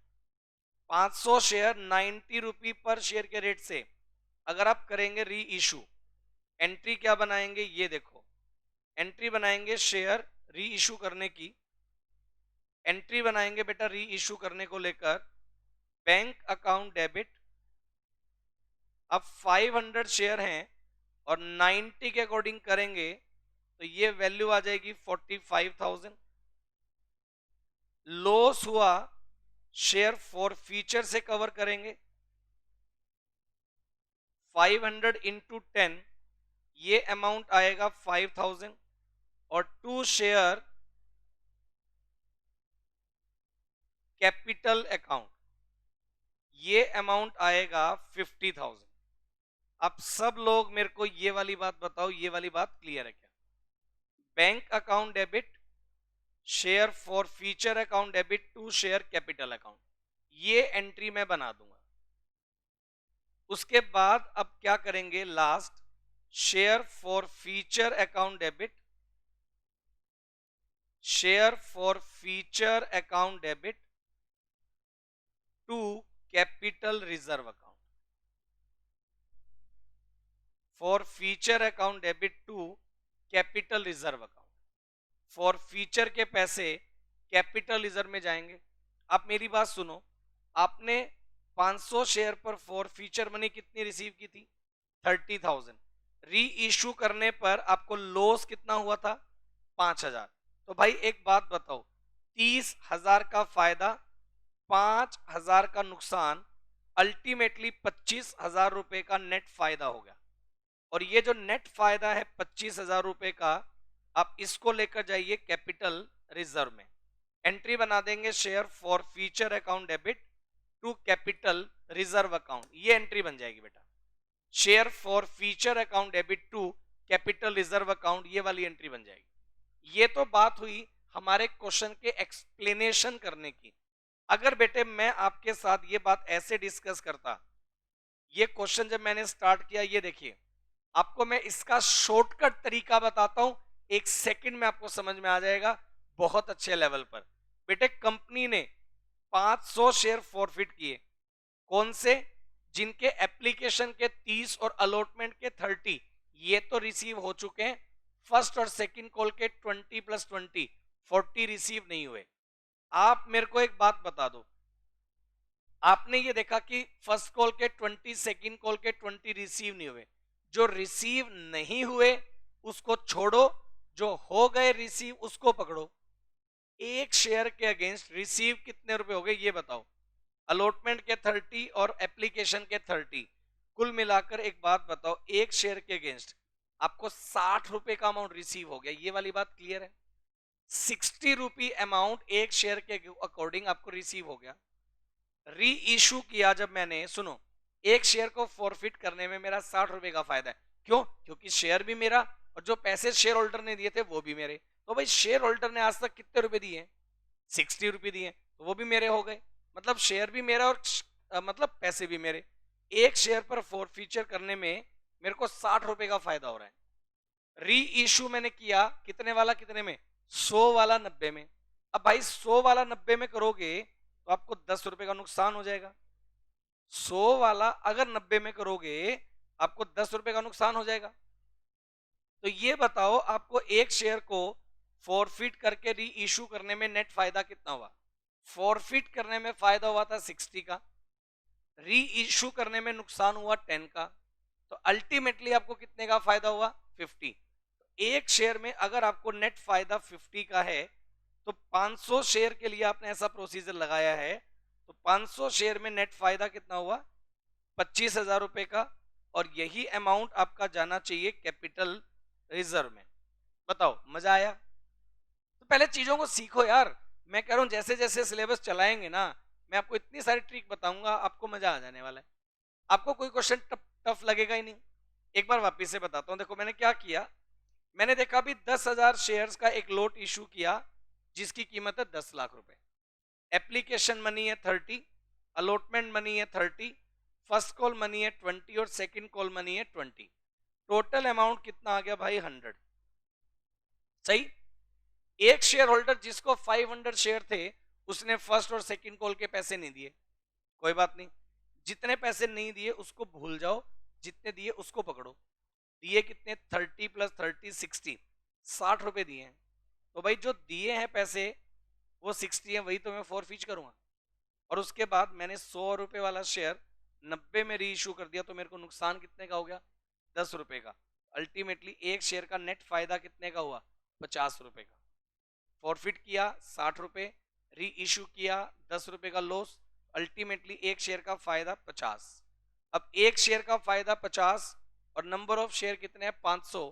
500 शेयर 90 रुपी पर शेयर के रेट से अगर आप करेंगे री इशू, एंट्री क्या बनाएंगे, ये देखो, एंट्री बनाएंगे शेयर री इशू करने की, एंट्री बनाएंगे बेटा री इशू करने को लेकर बैंक अकाउंट डेबिट। अब 500 शेयर हैं और 90 के अकॉर्डिंग करेंगे तो ये वैल्यू आ जाएगी 45,000। लॉस हुआ, शेयर फॉर फीचर से कवर करेंगे, 500 इंटू 10, ये अमाउंट आएगा 5,000। और टू शेयर कैपिटल अकाउंट, ये अमाउंट आएगा 50,000। अब सब लोग मेरे को ये वाली बात बताओ, ये वाली बात क्लियर है क्या? Bank account debit share forfeiture account debit to share capital account, ये एंट्री मैं बना दूंगा। उसके बाद अब क्या करेंगे, last share forfeiture account debit, share forfeiture account debit to capital reserve account. Forfeiture account debit to capital reserve account. Forfeiture के पैसे कैपिटल रिजर्व में जाएंगे। आप मेरी बात सुनो, आपने 500 शेयर पर फॉर फ्यूचर मनी कितनी रिसीव की थी? 30,000। री इशू करने पर आपको लॉस कितना हुआ था? 5,000। तो भाई एक बात बताओ, 30,000 का फायदा, 5,000 का नुकसान, अल्टीमेटली 25,000 रुपए का नेट फायदा हो गया। और ये जो नेट फायदा है 25,000 रुपए का, आप इसको लेकर जाइए कैपिटल रिजर्व में। एंट्री बना देंगे share forfeiture account debit to capital reserve account, ये एंट्री बन जाएगी बेटा। Share forfeiture account debit to capital reserve account, ये वाली एंट्री बन जाएगी। ये तो बात हुई हमारे क्वेश्चन के एक्सप्लेनेशन करने की। अगर बेटे मैं आपके साथ ये बात ऐसे डिस्कस करता, ये क्वेश्चन जब मैंने स्टार्ट किया, ये देखिए आपको मैं इसका शॉर्टकट तरीका बताता हूं, 1 सेकंड में आपको समझ में आ जाएगा, बहुत अच्छे लेवल पर। बेटे कंपनी ने 500 शेयर फॉरफिट किए, कौन से? जिनके एप्लीकेशन के 30 और अलॉटमेंट के 30 ये तो रिसीव हो चुके हैं। फर्स्ट और सेकंड कॉल के 20 + 20 40 रिसीव नहीं हुए। आप मेरे को एक बात बता दो, आपने ये देखा कि फर्स्ट कॉल के 20, सेकंड कॉल के 20 रिसीव नहीं हुए। जो रिसीव नहीं हुए उसको छोड़ो, जो हो गए रिसीव उसको पकड़ो। एक शेयर के अगेंस्ट रिसीव कितने रुपए हो गए ये बताओ? अलॉटमेंट के 30 और एप्लीकेशन के 30, कुल मिलाकर एक बात बताओ, एक शेयर के अगेंस्ट आपको 60 रुपए का अमाउंट रिसीव हो गया। ये वाली बात क्लियर है? 60 रुपी अमाउंट एक शेयर के अकॉर्डिंग आपको रिसीव हो गया। री इशू किया जब मैंने, सुनो, एक शेयर को फॉरफिट करने में मेरा 60 रुपए का फायदा है। क्यों? क्योंकि शेयर भी मेरा और जो पैसे शेयर होल्डर ने दिए थे वो भी मेरे। तो भाई शेयर होल्डर ने आज तक कितने रुपए दिए? 60 रुपए दिए, तो वो भी मेरे हो गए। मतलब शेयर भी मेरा और मतलब पैसे भी मेरे। एक शेयर पर फॉरफीचर करने में मेरे को 60 रुपए का फायदा हो रहा है। री इशू मैंने किया कितने वाला, कितने में? 100 वाला 90 में। अब भाई 100 वाला 90 में करोगे तो आपको 10 रुपए का नुकसान हो जाएगा। 100 वाला अगर 90 में करोगे आपको 10 रुपए का नुकसान हो जाएगा। तो ये बताओ आपको एक शेयर को फॉरफिट करके री इशू करने में नेट फायदा कितना हुआ? फॉरफिट करने में फायदा हुआ था 60 का, री इशू करने में नुकसान हुआ 10 का, तो अल्टीमेटली आपको कितने का फायदा हुआ? 50। एक शेयर में अगर आपको नेट फायदा 50 का है तो 500 शेयर के लिए आपने ऐसा प्रोसीजर लगाया है, तो 500 शेयर में नेट फायदा कितना हुआ? 25,000 रुपए का। और यही अमाउंट आपका जाना चाहिए कैपिटल रिजर्व में। बताओ मजा आया? तो पहले चीजों को सीखो यार। मैं कह रहा हूं जैसे जैसे सिलेबस चलाएंगे ना, मैं आपको इतनी सारी ट्रिक बताऊंगा, आपको मजा आ जाने वाला है। आपको कोई क्वेश्चन टफ लगेगा ही नहीं। एक बार वापिस से बताता हूं, देखो मैंने क्या किया। मैंने देखा भी 10,000 शेयर्स का एक लोट इशू किया जिसकी कीमत है 10 लाख रुपए। एप्लीकेशन मनी है 30, अलॉटमेंट मनी है 30, फर्स्ट कॉल मनी है 20 और सेकंड कॉल मनी है 20। टोटल अमाउंट कितना आ गया भाई? 100। सही। एक शेयर होल्डर जिसको 500 शेयर थे उसने फर्स्ट और सेकंड कॉल के पैसे नहीं दिए, कोई बात नहीं। जितने पैसे नहीं दिए उसको भूल जाओ, जितने दिए उसको पकड़ो। दिए कितने? 30 + 30 60, 60 रुपए दिए हैं। तो भाई जो दिए हैं पैसे वो 60 है, वही तो मैं फॉरफिच करूंगा। और उसके बाद मैंने 100 रुपए वाला शेयर 90 में री इशू कर दिया, तो मेरे को नुकसान कितने का हो गया? 10 रुपए का। अल्टीमेटली एक शेयर का नेट फायदा कितने का हुआ? 50 रुपए का। फॉरफिट किया 60 रुपए, री इशू किया 10 रुपए का लॉस, अल्टीमेटली एक शेयर का फायदा 50। अब एक शेयर का फायदा 50 और नंबर ऑफ शेयर कितने हैं? 500,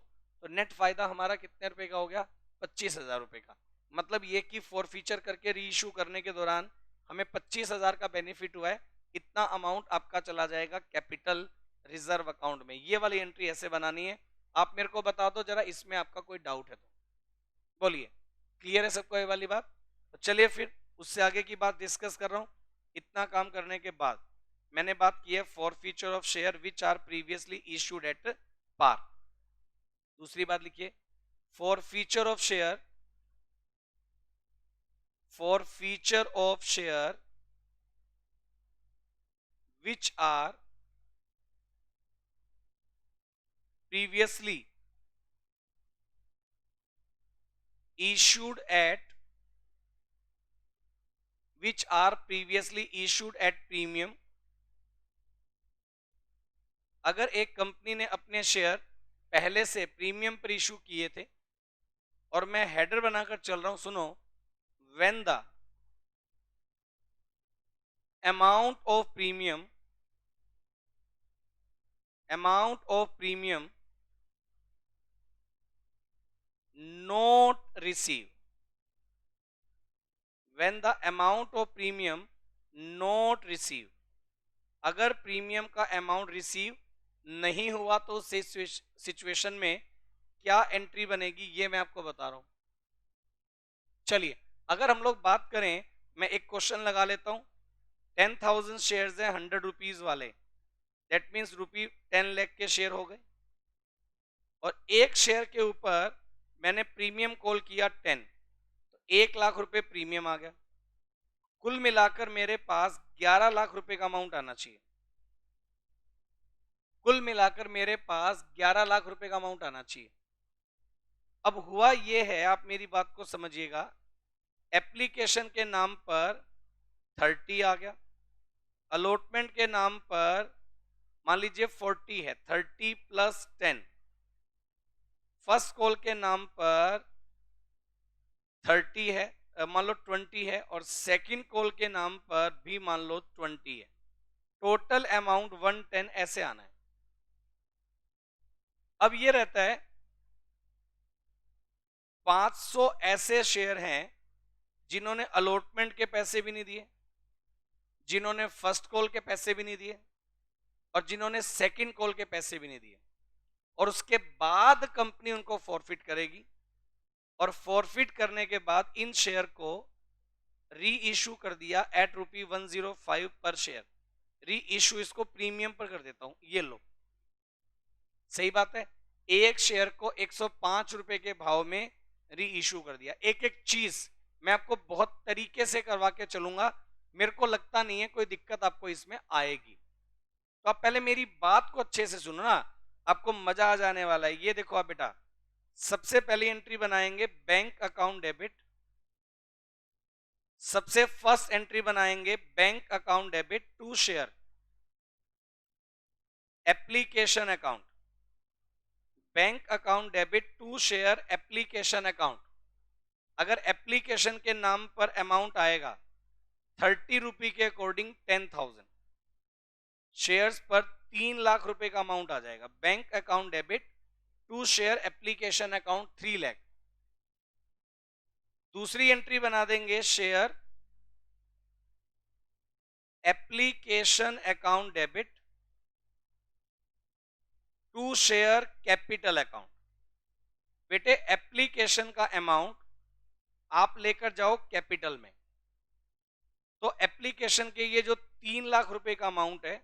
तो नेट फायदा हमारा कितने रुपए का हो गया? 25,000 रुपए का। मतलब ये कि फॉरफीचर करके री इशू करने के दौरान हमें 25,000 का बेनिफिट हुआ है। इतना अमाउंट आपका चला जाएगा कैपिटल रिजर्व अकाउंट में। ये वाली एंट्री ऐसे बनानी है। आप मेरे को बता दो जरा इसमें आपका कोई डाउट है तो बोलिए। क्लियर है सबको ये वाली बात? तो चलिए फिर उससे आगे की बात डिस्कस कर रहा हूं। इतना काम करने के बाद मैंने बात की है forfeiture of share which are previously issued at par. दूसरी बात लिखिए, forfeiture of share, forfeiture of share which are previously issued at which are previously issued at premium. अगर एक कंपनी ने अपने शेयर पहले से premium पर इशू किए थे और मैं हेडर बनाकर चल रहा हूं, सुनो, when the amount of premium not receive, when the amount of premium not receive, अगर प्रीमियम का अमाउंट रिसीव नहीं हुआ तो उस सिचुएशन में क्या एंट्री बनेगी ये मैं आपको बता रहा हूं। चलिए अगर हम लोग बात करें, मैं एक क्वेश्चन लगा लेता हूं। 10,000 शेयर्स हैं 100 रुपीज वाले, दैट मीन्स ₹10 लाख के शेयर हो गए और एक शेयर के ऊपर मैंने प्रीमियम कॉल किया 10, तो 1 लाख रुपए प्रीमियम आ गया। कुल मिलाकर मेरे पास 11 लाख रुपए का अमाउंट आना चाहिए। कुल मिलाकर मेरे पास 11 लाख रुपए का अमाउंट आना चाहिए। अब हुआ ये है, आप मेरी बात को समझिएगा, एप्लीकेशन के नाम पर 30 आ गया, अलॉटमेंट के नाम पर मान लीजिए 40 है, 30 + 10, फर्स्ट कॉल के नाम पर 30 है, मान लो 20 है, और सेकंड कॉल के नाम पर भी मान लो 20 है। टोटल अमाउंट 110 ऐसे आना है। अब ये रहता है 500 ऐसे शेयर हैं जिन्होंने अलॉटमेंट के पैसे भी नहीं दिए, जिन्होंने फर्स्ट कॉल के पैसे भी नहीं दिए और जिन्होंने सेकंड कॉल के पैसे भी नहीं दिए, और उसके बाद कंपनी उनको फॉरफिट करेगी और फॉरफिट करने के बाद इन शेयर को री इशू कर दिया एट ₹105 पर शेयर। री इशू इसको प्रीमियम पर कर देता हूं, ये लो, सही बात है। एक शेयर को 105 रुपए के भाव में री इशू कर दिया। एक एक चीज मैं आपको बहुत तरीके से करवा के चलूंगा, मेरे को लगता नहीं है कोई दिक्कत आपको इसमें आएगी। तो आप पहले मेरी बात को अच्छे से सुनो ना, आपको मजा आ जाने वाला है। ये देखो आप बेटा, सबसे पहली एंट्री बनाएंगे बैंक अकाउंट डेबिट, सबसे फर्स्ट एंट्री बनाएंगे bank account debit to share application account, bank account debit to share application account. अगर एप्लीकेशन के नाम पर अमाउंट आएगा 30 रुपए के अकॉर्डिंग 10,000 शेयर्स पर 3 लाख रुपए का अमाउंट आ जाएगा। Bank account debit to share application account 3 lakh. दूसरी एंट्री बना देंगे share application account debit to share capital account. बेटे एप्लीकेशन का अमाउंट आप लेकर जाओ कैपिटल में, तो एप्लीकेशन के ये जो 3 लाख रुपए का अमाउंट है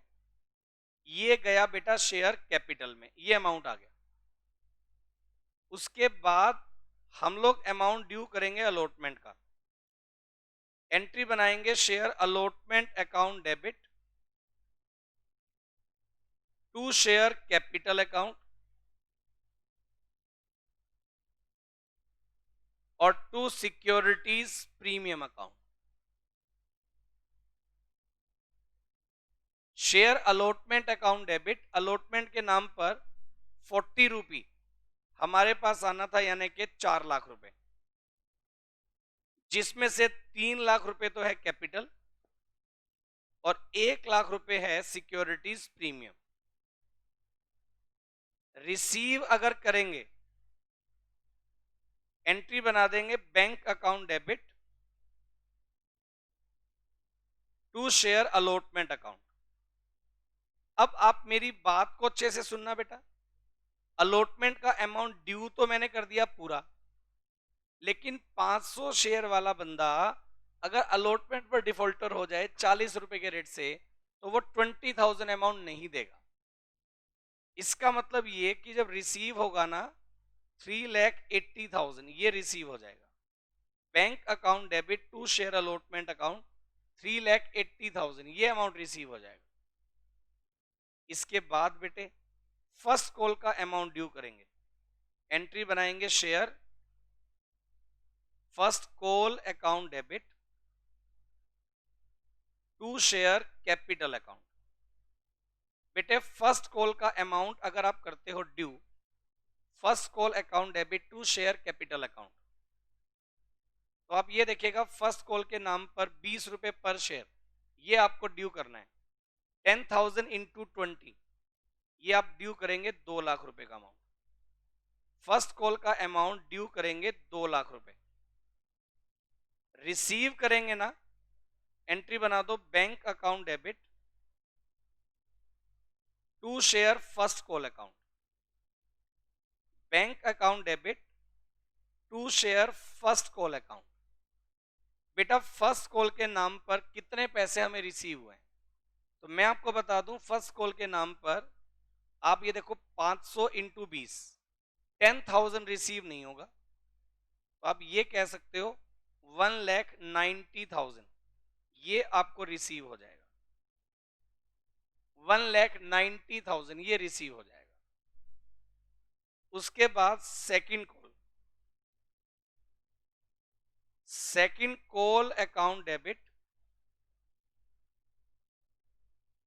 ये गया बेटा शेयर कैपिटल में, ये अमाउंट आ गया। उसके बाद हम लोग अमाउंट ड्यू करेंगे अलॉटमेंट का। एंट्री बनाएंगे share allotment account debit to share capital account और to securities premium account. Share allotment account debit, allotment के नाम पर 40 रुपी हमारे पास आना था, यानी कि 4 लाख रुपए, जिसमें से 3 लाख रुपए तो है कैपिटल और 1 लाख रुपए है सिक्योरिटीज प्रीमियम। रिसीव अगर करेंगे एंट्री बना देंगे bank account debit to share allotment account. अब आप मेरी बात को अच्छे से सुनना बेटा, अलॉटमेंट का अमाउंट ड्यू तो मैंने कर दिया पूरा, लेकिन 500 शेयर वाला बंदा अगर अलॉटमेंट पर डिफॉल्टर हो जाए 40 रुपए के रेट से, तो वो 20,000 अमाउंट नहीं देगा। इसका मतलब ये कि जब रिसीव होगा ना 3,80,000 ये रिसीव हो जाएगा। Bank account debit to share allotment account 3,80,000 ये अमाउंट रिसीव हो जाएगा। इसके बाद बेटे फर्स्ट कॉल का अमाउंट ड्यू करेंगे। एंट्री बनाएंगे share first call account debit to share capital account. बेटे फर्स्ट कॉल का अमाउंट अगर आप करते हो due first call account debit to share capital account, तो आप ये देखिएगा फर्स्ट कॉल के नाम पर 20 रुपए पर शेयर ये आपको ड्यू करना है। 10,000 इंटू 20 ये आप ड्यू करेंगे 2 लाख रुपए का अमाउंट। फर्स्ट कॉल का अमाउंट ड्यू करेंगे 2 लाख रुपए। रिसीव करेंगे ना, एंट्री बना दो bank account debit to share first call account. Bank account debit to share first call account. बेटा फर्स्ट कॉल के नाम पर कितने पैसे हमें रिसीव हुए हैं, तो मैं आपको बता दूं फर्स्ट कॉल के नाम पर आप ये देखो 500 इंटू 20 10,000 रिसीव नहीं होगा, तो आप ये कह सकते हो 1,90,000 ये आपको रिसीव हो जाएगा। 1,90,000 ये रिसीव हो जाएगा। उसके बाद second call account debit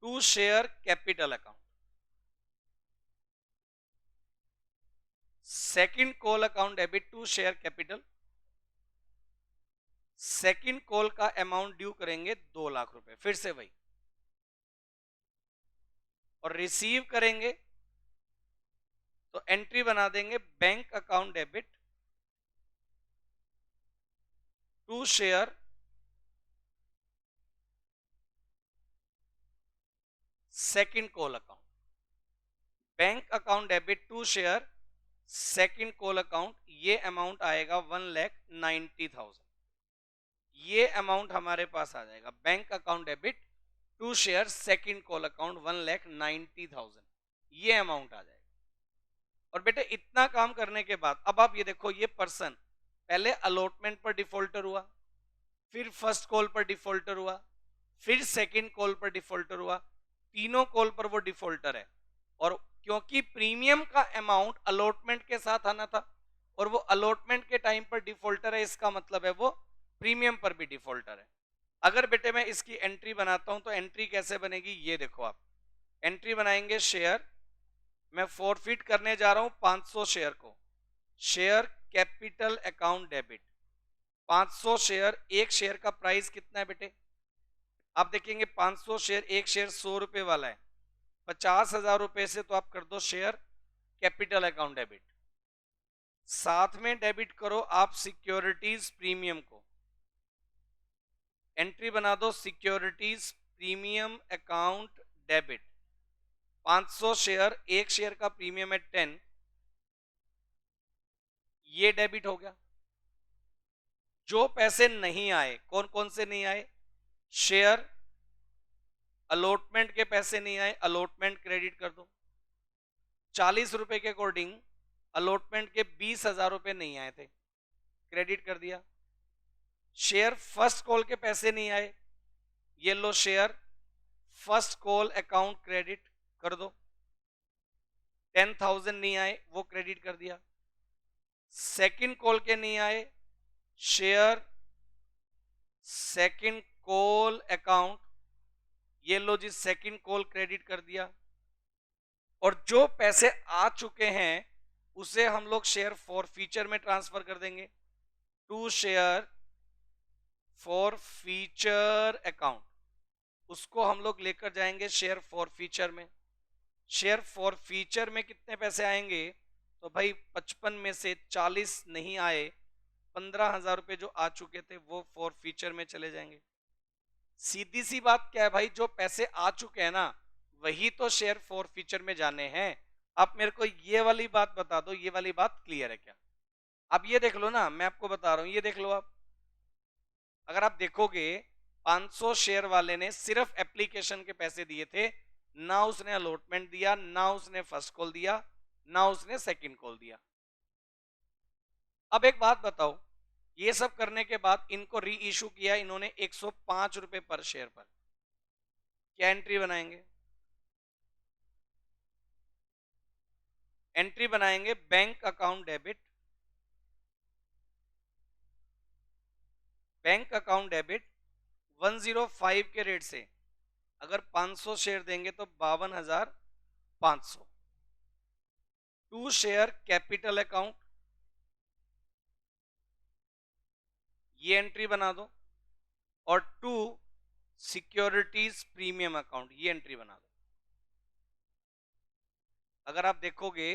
to share capital account. Second call account debit to share capital. Second call का अमाउंट ड्यू करेंगे 2 लाख रुपए, फिर से वही, और रिसीव करेंगे तो एंट्री बना देंगे bank account debit to share second call account. Bank account debit to share second call account, ये अमाउंट आएगा 1,90,000। ये अमाउंट हमारे पास आ जाएगा bank account debit to share second call account 1,90,000 ये अमाउंट आ जाएगा। और बेटे इतना काम करने के बाद अब आप ये देखो ये पर्सन पहले अलॉटमेंट पर डिफॉल्टर हुआ, फिर फर्स्ट कॉल पर डिफॉल्टर हुआ, फिर सेकंड कॉल पर डिफॉल्टर हुआ, तीनों कॉल पर वो डिफॉल्टर है। और क्योंकि प्रीमियम का अमाउंट अलॉटमेंट के साथ आना था और वो अलॉटमेंट के टाइम पर डिफॉल्टर है, इसका मतलब है वो प्रीमियम पर भी डिफॉल्टर है। अगर बेटे मैं इसकी एंट्री बनाता हूं तो एंट्री कैसे बनेगी ये देखो, आप एंट्री बनाएंगे शेयर, मैं फॉरफिट करने जा रहा हूं 500 शेयर को, share capital account debit 500 share. एक शेयर का प्राइस कितना है बेटे, आप देखेंगे 500 शेयर, एक शेयर 100 रुपए वाला है, 50,000 रुपए से तो आप कर दो शेयर कैपिटल अकाउंट डेबिट, साथ में डेबिट करो आप सिक्योरिटीज प्रीमियम को, एंट्री बना दो securities premium account debit 500 share, एक शेयर का प्रीमियम है 10, ये डेबिट हो गया। जो पैसे नहीं आए, कौन कौन से नहीं आए, शेयर अलॉटमेंट के पैसे नहीं आए, अलॉटमेंट क्रेडिट कर दो। 40 रुपए के अकॉर्डिंग अलॉटमेंट के 20,000 रुपए नहीं आए थे, क्रेडिट कर दिया। शेयर फर्स्ट कॉल के पैसे नहीं आए, ये लो share first call account credit कर दो। 10,000 नहीं आए, वो क्रेडिट कर दिया। सेकंड कॉल के नहीं आए, शेयर सेकंड कॉल अकाउंट, ये लो जी सेकंड कॉल क्रेडिट कर दिया। और जो पैसे आ चुके हैं उसे हम लोग शेयर फॉर फीचर में ट्रांसफर कर देंगे to share forfeiture account, उसको हम लोग लेकर जाएंगे शेयर फॉर फीचर में। शेयर फॉर फीचर में कितने पैसे आएंगे, तो भाई 55 में से 40 नहीं आए, 15,000 रुपए जो आ चुके थे वो फॉर फीचर में चले जाएंगे। सीधी सी बात क्या है भाई, जो पैसे आ चुके हैं ना वही तो शेयर फॉर फीचर में जाने हैं। आप मेरे को ये वाली बात बता दो, ये वाली बात क्लियर है क्या? अब ये देख लो ना, मैं आपको बता रहा हूं, ये देख लो आप, अगर आप देखोगे 500 शेयर वाले ने सिर्फ एप्लीकेशन के पैसे दिए थे, ना उसने अलॉटमेंट दिया, ना उसने फर्स्ट कॉल दिया, ना उसने सेकंड कॉल दिया। अब एक बात बताओ, ये सब करने के बाद इनको री इशू किया इन्होंने 105 रुपए पर शेयर पर, क्या एंट्री बनाएंगे? एंट्री बनाएंगे bank account debit, bank account debit 105 के रेट से अगर 500 शेयर देंगे तो 52,500। टू शेयर कैपिटल अकाउंट, ये एंट्री बना दो, और टू सिक्योरिटीज प्रीमियम अकाउंट, ये एंट्री बना दो। अगर आप देखोगे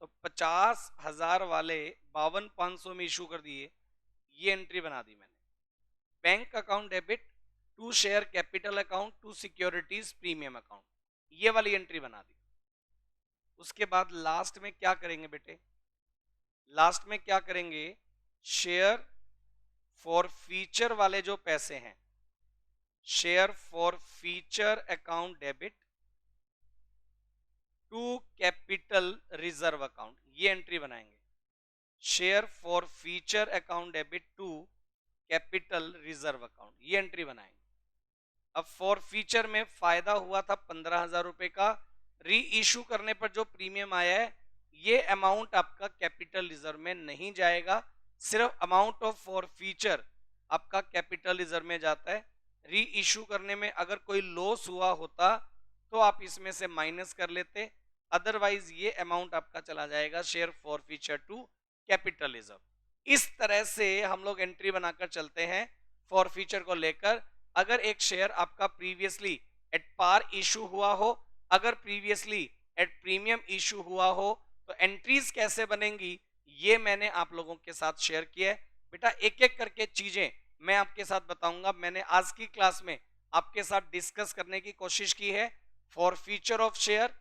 तो 50,000 वाले 52,500 में इशू कर दिए, ये एंट्री बना दी मैंने। Bank account debit to share capital account to securities premium account, ये वाली एंट्री बना दी। उसके बाद लास्ट में क्या करेंगे बेटे, लास्ट में क्या करेंगे, शेयर फॉर फीचर वाले जो पैसे हैं, share forfeiture account debit to capital reserve account, ये एंट्री बनाएंगे। Share forfeiture account debit to capital reserve account, ये एंट्री बनाएंगे। अब फॉर फीचर में फायदा हुआ था 15,000 रुपए का, री इशू करने पर जो प्रीमियम आया है ये अमाउंट आपका कैपिटल रिजर्व में नहीं जाएगा, सिर्फ अमाउंट ऑफ फॉर फीचर आपका कैपिटल रिजर्व में जाता है। री इशू करने में अगर कोई लॉस हुआ होता तो आप इसमें से माइनस कर लेते, अदरवाइज ये अमाउंट आपका चला जाएगा share forfeiture to capital reserve. इस तरह से हम लोग एंट्री बनाकर चलते हैं फॉर फीचर को लेकर। अगर एक शेयर आपका प्रीवियसली एट पार इशू हुआ हो, अगर प्रीवियसली एट प्रीमियम इशू हुआ हो, तो एंट्रीज कैसे बनेंगी ये मैंने आप लोगों के साथ शेयर किया है। बेटा एक एक करके चीजें मैं आपके साथ बताऊंगा। मैंने आज की क्लास में आपके साथ डिस्कस करने की कोशिश की है फॉर फीचर ऑफ शेयर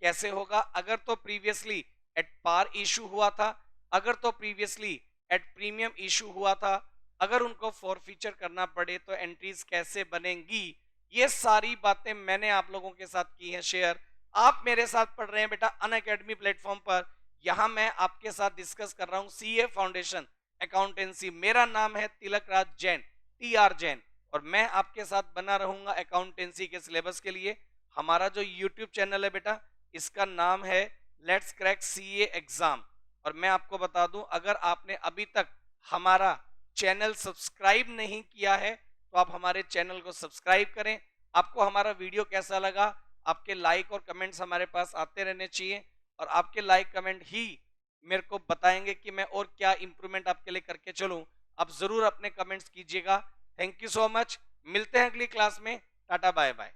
कैसे होगा, अगर तो प्रीवियसली एट पार इशू हुआ था, अगर तो प्रीवियसली एट प्रीमियम इशू हुआ था, अगर उनको फॉर फीचर करना पड़े तो एंट्रीज कैसे बनेंगी, ये सारी बातें मैंने आप लोगों के साथ की हैं शेयर। आप मेरे साथ पढ़ रहे हैं बेटा अनअकैडमी प्लेटफॉर्म पर, यहां मैं आपके साथ डिस्कस कर रहा हूं सीए फाउंडेशन अकाउंटेंसी। मेरा नाम है तिलक राज जैन, टीआर जैन, और मैं आपके साथ बना रहूंगा अकाउंटेंसी के सिलेबस के लिए। हमारा जो यूट्यूब चैनल है बेटा इसका नाम है लेट्स क्रैक सीए एग्जाम। और मैं आपको बता दूं अगर आपने अभी तक हमारा चैनल सब्सक्राइब नहीं किया है तो आप हमारे चैनल को सब्सक्राइब करें। आपको हमारा वीडियो कैसा लगा, आपके लाइक और कमेंट्स हमारे पास आते रहने चाहिए, और आपके लाइक कमेंट ही मेरे को बताएंगे कि मैं और क्या इंप्रूवमेंट आपके लिए करके चलूं। आप जरूर अपने कमेंट्स कीजिएगा। थैंक यू सो मच, मिलते हैं अगली क्लास में, टाटा बाय बाय।